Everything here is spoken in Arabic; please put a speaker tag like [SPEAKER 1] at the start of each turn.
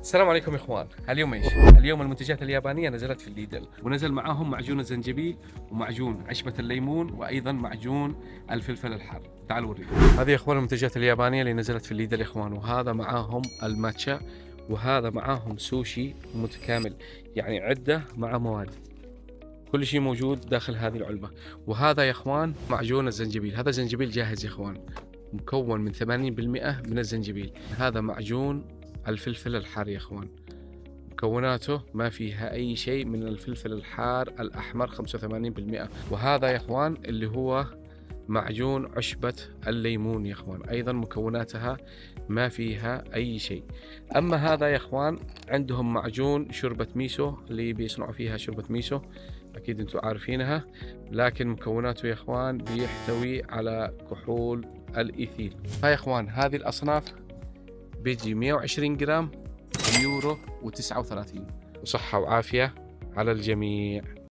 [SPEAKER 1] السلام عليكم يا اخوان. اليوم ايش؟ اليوم المنتجات اليابانيه نزلت في الليدل، ونزل معاهم معجون الزنجبيل ومعجون عشبه الليمون وايضا معجون الفلفل الحار. تعالوا اوريكم. هذه يا اخوان المنتجات اليابانيه اللي نزلت في الليدل يا اخوان، وهذا معاهم الماتشا، وهذا معاهم سوشي متكامل، يعني عده مع مواد، كل شيء موجود داخل هذه العلبه. وهذا يا اخوان معجون الزنجبيل، هذا زنجبيل جاهز يا اخوان، مكون من 80% من الزنجبيل. هذا معجون الفلفل الحار يا اخوان، مكوناته ما فيها أي شيء من الفلفل الحار الأحمر 85%. وهذا يا إخوان اللي هو معجون عشبة الليمون يا إخوان، أيضا مكوناتها ما فيها أي شيء. أما هذا يا إخوان عندهم معجون شوربة ميسو، اللي بيصنعوا فيها شوربة ميسو، أكيد أنتم عارفينها، لكن مكوناته يا إخوان بيحتوي على كحول الإيثيل. فيا إخوان هذه الأصناف بيجي 120 جرام بيورو و39، وصحة وعافية على الجميع.